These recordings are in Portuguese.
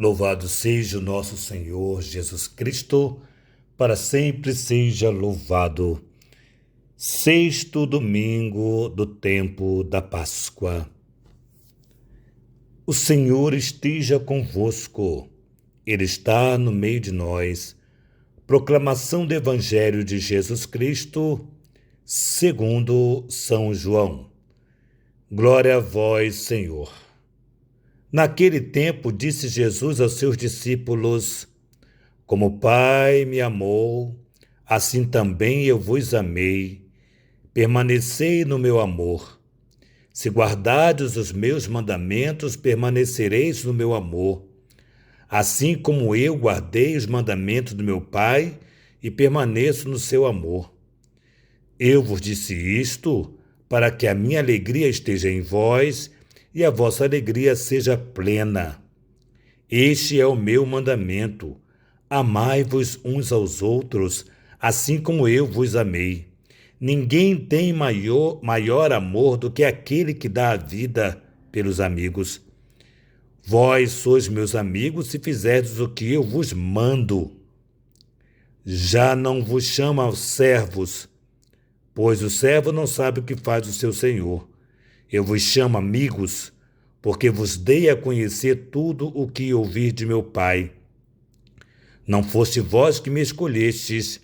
Louvado seja o nosso Senhor Jesus Cristo, para sempre seja louvado. Sexto domingo do tempo da Páscoa. O Senhor esteja convosco, Ele está no meio de nós. Proclamação do Evangelho de Jesus Cristo, segundo São João. Glória a vós, Senhor. Naquele tempo disse Jesus aos seus discípulos: Como o Pai me amou, assim também eu vos amei. Permanecei no meu amor. Se guardardes os meus mandamentos, permanecereis no meu amor. Assim como eu guardei os mandamentos do meu Pai e permaneço no seu amor. Eu vos disse isto para que a minha alegria esteja em vós e a vossa alegria seja plena. Este é o meu mandamento: amai-vos uns aos outros, assim como eu vos amei. Ninguém tem maior amor do que aquele que dá a vida pelos amigos. Vós sois meus amigos se fizerdes o que eu vos mando. Já não vos chamo servos, pois o servo não sabe o que faz o seu senhor. Eu vos chamo amigos, porque vos dei a conhecer tudo o que ouvi de meu Pai. Não foste vós que me escolhestes,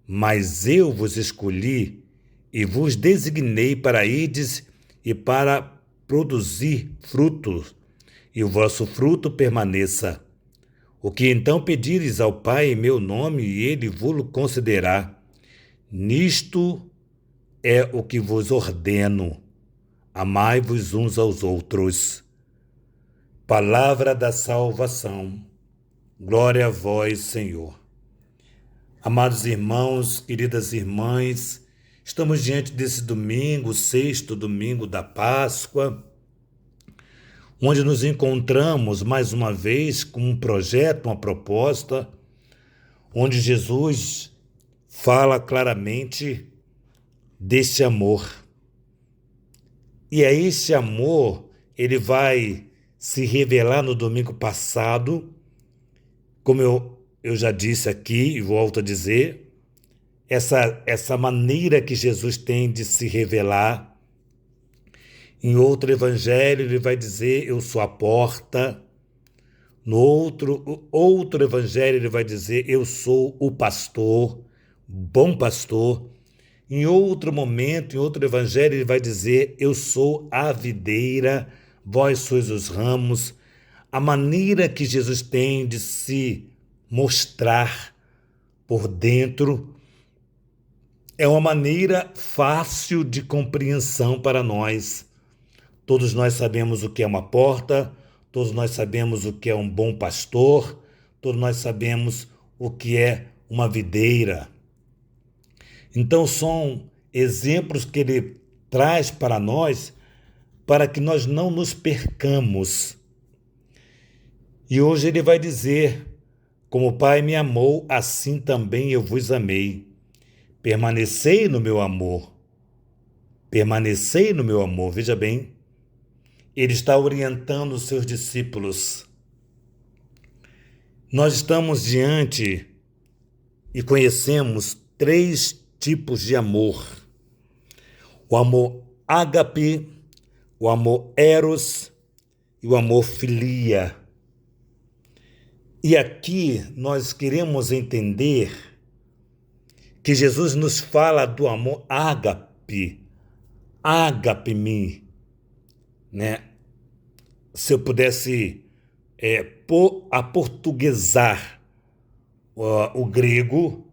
mas eu vos escolhi e vos designei para ides e para produzir frutos, e o vosso fruto permaneça. O que então pedires ao Pai em meu nome, ele vo-lo concederá. Nisto é o que vos ordeno: amai-vos uns aos outros. Palavra da salvação. Glória a vós, Senhor. Amados irmãos, queridas irmãs, estamos diante desse domingo, sexto domingo da Páscoa, onde nos encontramos mais uma vez com um projeto, uma proposta, onde Jesus fala claramente desse amor. E é esse amor, ele vai se revelar no domingo passado, como eu já disse aqui e volto a dizer, essa maneira que Jesus tem de se revelar. Em outro evangelho ele vai dizer: eu sou a porta. No outro evangelho ele vai dizer: eu sou o pastor, bom pastor. Em outro momento, em outro evangelho, ele vai dizer: eu sou a videira, vós sois os ramos. A maneira que Jesus tem de se mostrar por dentro é uma maneira fácil de compreensão para nós. Todos nós sabemos o que é uma porta, todos nós sabemos o que é um bom pastor, todos nós sabemos o que é uma videira. Então são exemplos que ele traz para nós, para que nós não nos percamos. E hoje ele vai dizer: como o Pai me amou, assim também eu vos amei. Permanecei no meu amor. Permanecei no meu amor. Veja bem, ele está orientando os seus discípulos. Nós estamos diante e conhecemos três tipos de amor: o amor ágape, o amor eros e o amor filia. E aqui nós queremos entender que Jesus nos fala do amor ágape, ágape-me, né? Se eu pudesse aportuguesar o grego,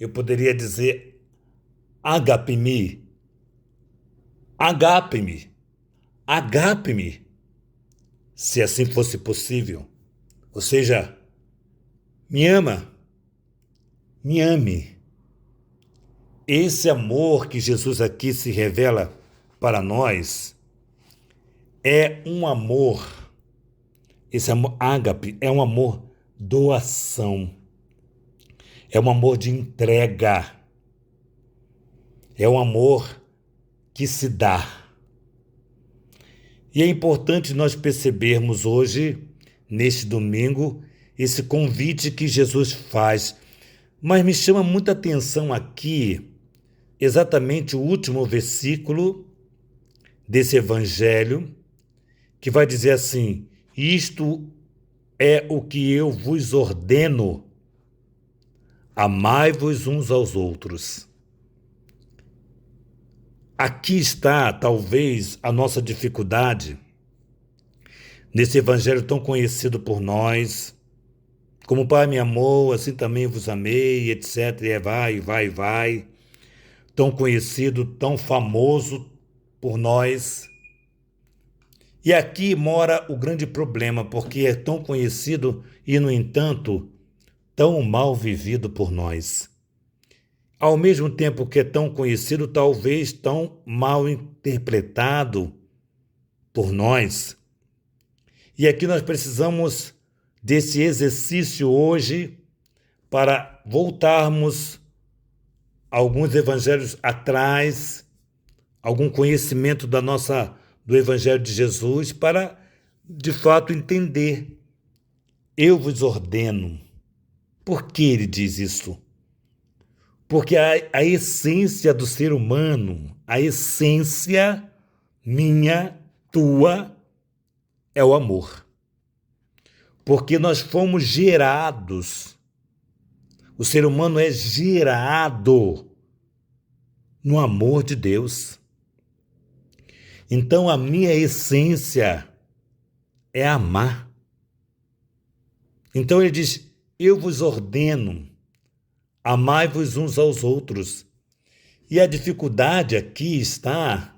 eu poderia dizer agape-me, agape-me, agape-me, se assim fosse possível. Ou seja, me ama, me ame. Esse amor que Jesus aqui se revela para nós é um amor, esse amor ágape é um amor doação, é um amor de entrega, é um amor que se dá. E é importante nós percebermos hoje, neste domingo, esse convite que Jesus faz. Mas me chama muita atenção aqui, exatamente o último versículo desse evangelho, que vai dizer assim: isto é o que eu vos ordeno, amai-vos uns aos outros. Aqui está, talvez, a nossa dificuldade, nesse evangelho tão conhecido por nós, como o Pai me amou, assim também vos amei, etc. E vai, tão conhecido, tão famoso por nós. E aqui mora o grande problema, porque é tão conhecido e, no entanto, tão mal vivido por nós. Ao mesmo tempo que é tão conhecido, talvez tão mal interpretado por nós. E aqui nós precisamos desse exercício hoje para voltarmos alguns evangelhos atrás, algum conhecimento do Evangelho de Jesus, para, de fato, entender. Eu vos ordeno. Por que ele diz isso? Porque a essência do ser humano, a essência minha, tua, é o amor. Porque nós fomos gerados, o ser humano é gerado no amor de Deus. Então a minha essência é amar. Então ele diz: eu vos ordeno, amai-vos uns aos outros. E a dificuldade aqui está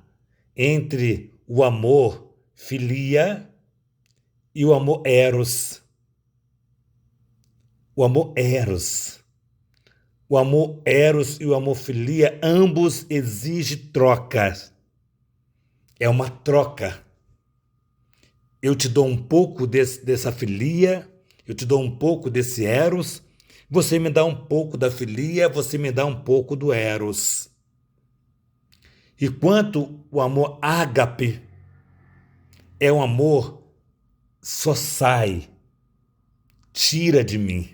entre o amor filia e o amor eros. O amor eros. O amor eros e o amor filia, ambos exigem trocas. É uma troca. Eu te dou um pouco dessa filia, eu te dou um pouco desse eros, você me dá um pouco da filia, você me dá um pouco do eros. E quanto o amor ágape é um amor só sai, tira de mim.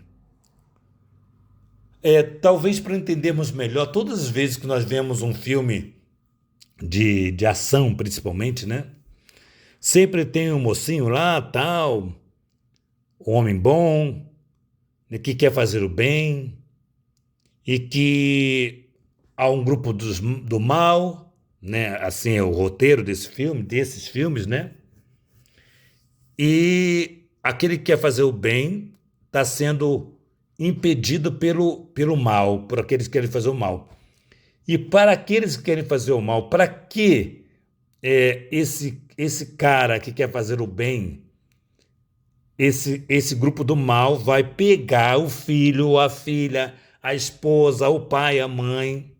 Talvez para entendermos melhor, todas as vezes que nós vemos um filme de ação, principalmente, né? Sempre tem um mocinho lá, tal, um homem bom, né, que quer fazer o bem, e que há um grupo do mal, né? Assim é o roteiro desses filmes, né? E aquele que quer fazer o bem está sendo impedido pelo mal, por aqueles que querem fazer o mal. E para aqueles que querem fazer o mal, para que esse cara que quer fazer o bem, esse grupo do mal vai pegar o filho, a filha, a esposa, o pai, a mãe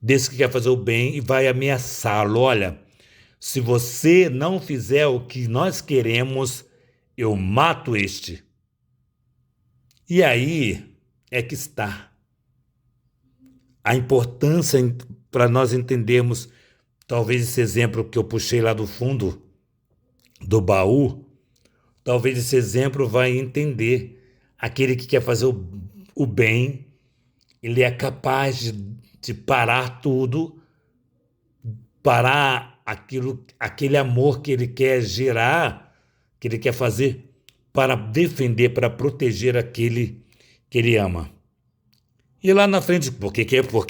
desse que quer fazer o bem e vai ameaçá-lo? Olha, se você não fizer o que nós queremos, eu mato este. E aí é que está a importância para nós entendermos, talvez esse exemplo que eu puxei lá do fundo do baú, talvez esse exemplo vai entender. Aquele que quer fazer o bem, ele é capaz de parar tudo, parar aquele amor que ele quer gerar, que ele quer fazer, para defender, para proteger aquele que ele ama. E lá na frente, porque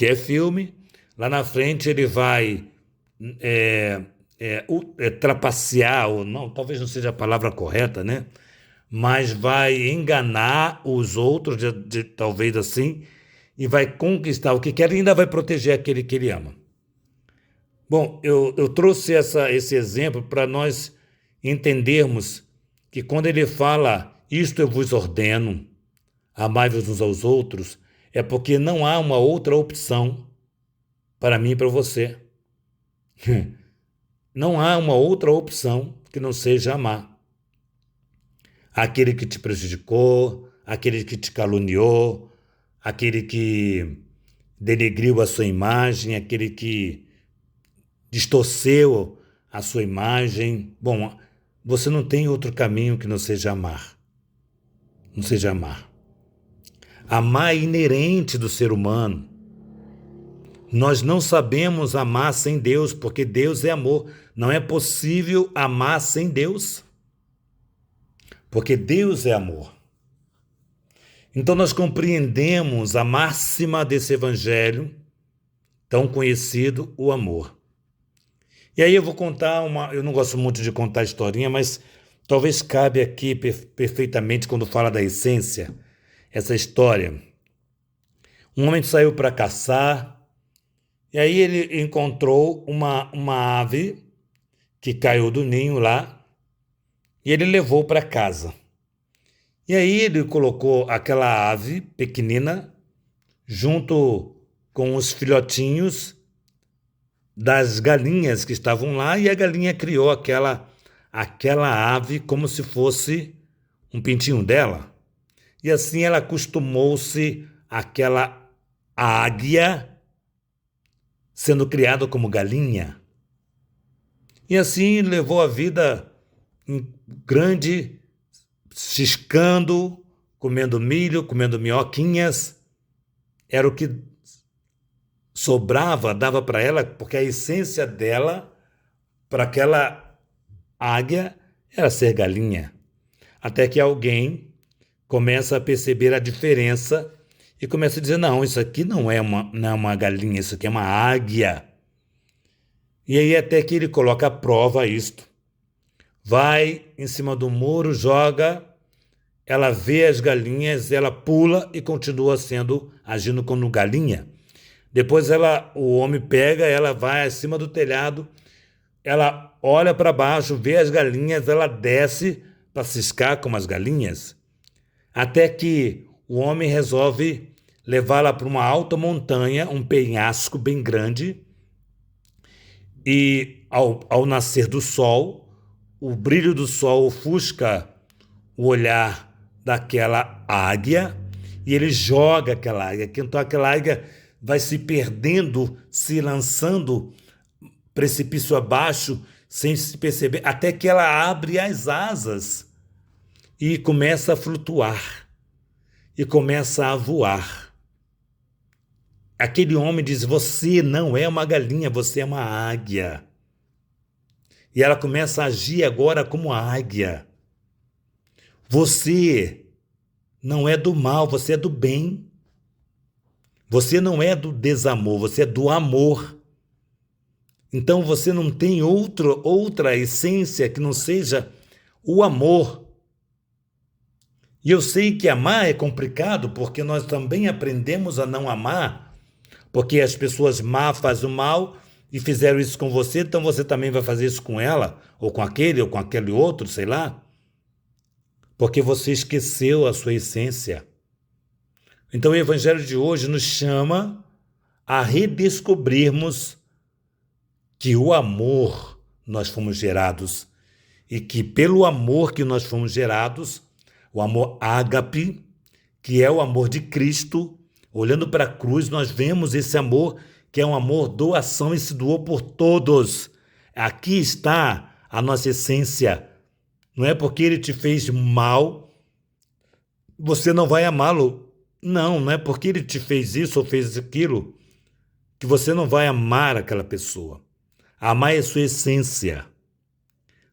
é filme, lá na frente ele vai trapacear, ou não, talvez não seja a palavra correta, né? Mas vai enganar os outros, talvez assim, e vai conquistar o que quer e ainda vai proteger aquele que ele ama. Bom, eu trouxe esse exemplo para nós entendermos que quando ele fala, isto eu vos ordeno, amai-vos uns aos outros, é porque não há uma outra opção para mim e para você. Não há uma outra opção que não seja amar. Aquele que te prejudicou, aquele que te caluniou, aquele que denegriu a sua imagem, aquele que distorceu a sua imagem. Bom, você não tem outro caminho que não seja amar. Não seja amar. Amar é inerente do ser humano. Nós não sabemos amar sem Deus, porque Deus é amor. Não é possível amar sem Deus, porque Deus é amor. Então nós compreendemos a máxima desse evangelho, tão conhecido, o amor. E aí eu vou contar eu não gosto muito de contar historinha, mas talvez cabe aqui perfeitamente quando fala da essência, essa história. Um homem saiu para caçar, e aí ele encontrou uma ave que caiu do ninho lá, e ele levou para casa. E aí ele colocou aquela ave pequenina junto com os filhotinhos das galinhas que estavam lá, e a galinha criou aquela ave como se fosse um pintinho dela. E assim ela acostumou-se àquela águia sendo criada como galinha. E assim levou a vida grande, ciscando, comendo milho, comendo minhoquinhas. Era o que sobrava, dava para ela, porque a essência dela, para aquela águia, era ser galinha. Até que alguém começa a perceber a diferença e começa a dizer, não, isso aqui não é uma galinha, isso aqui é uma águia. E aí até que ele coloca à prova isto. Vai em cima do muro, joga, ela vê as galinhas, ela pula e continua agindo como galinha. Depois o homem pega, ela vai acima do telhado, ela olha para baixo, vê as galinhas, ela desce para ciscar como as galinhas, até que o homem resolve levá-la para uma alta montanha, um penhasco bem grande, e ao nascer do sol, o brilho do sol ofusca o olhar daquela águia, e ele joga aquela águia, então aquela águia vai se perdendo, se lançando precipício abaixo, sem se perceber, até que ela abre as asas e começa a flutuar, e começa a voar. Aquele homem diz, você não é uma galinha, você é uma águia. E ela começa a agir agora como águia. Você não é do mal, você é do bem. Você não é do desamor, você é do amor. Então você não tem outra essência que não seja o amor. E eu sei que amar é complicado, porque nós também aprendemos a não amar, porque as pessoas más fazem o mal e fizeram isso com você, então você também vai fazer isso com ela, ou com aquele outro, sei lá, porque você esqueceu a sua essência. Então o Evangelho de hoje nos chama a redescobrirmos que o amor nós fomos gerados, e que pelo amor que nós fomos gerados, o amor ágape, que é o amor de Cristo, olhando para a cruz, nós vemos esse amor que é um amor doação e se doou por todos. Aqui está a nossa essência. Não é porque ele te fez mal, você não vai amá-lo. Não é porque ele te fez isso ou fez aquilo, que você não vai amar aquela pessoa. Amar é sua essência.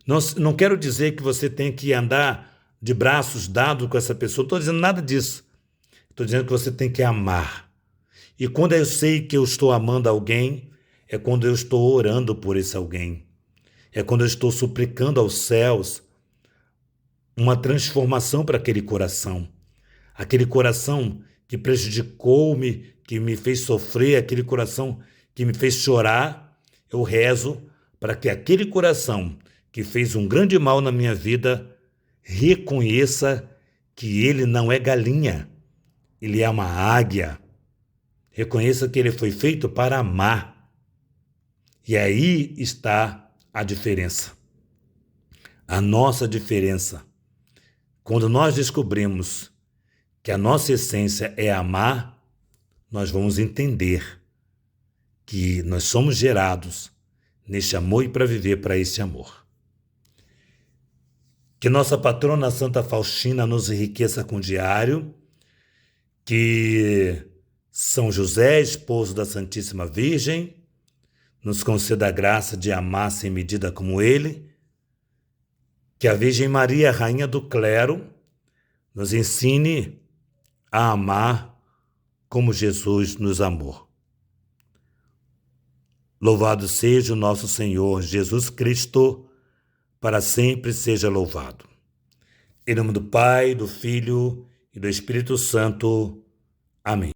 Não quero dizer que você tem que andar de braços dados com essa pessoa. Não estou dizendo nada disso. Estou dizendo que você tem que amar. E quando eu sei que eu estou amando alguém, é quando eu estou orando por esse alguém. É quando eu estou suplicando aos céus uma transformação para aquele coração. Aquele coração que prejudicou-me, que me fez sofrer, aquele coração que me fez chorar, eu rezo para que aquele coração que fez um grande mal na minha vida reconheça que ele não é galinha, ele é uma águia. Reconheça que ele foi feito para amar. E aí está a diferença. A nossa diferença. Quando nós descobrimos que a nossa essência é amar, nós vamos entender que nós somos gerados neste amor e para viver para esse amor. Que nossa patrona Santa Faustina nos enriqueça com o diário, que São José, esposo da Santíssima Virgem, nos conceda a graça de amar sem medida como ele, que a Virgem Maria, Rainha do Clero, nos ensine a amar como Jesus nos amou. Louvado seja o nosso Senhor Jesus Cristo, para sempre seja louvado. Em nome do Pai, do Filho e do Espírito Santo. Amém.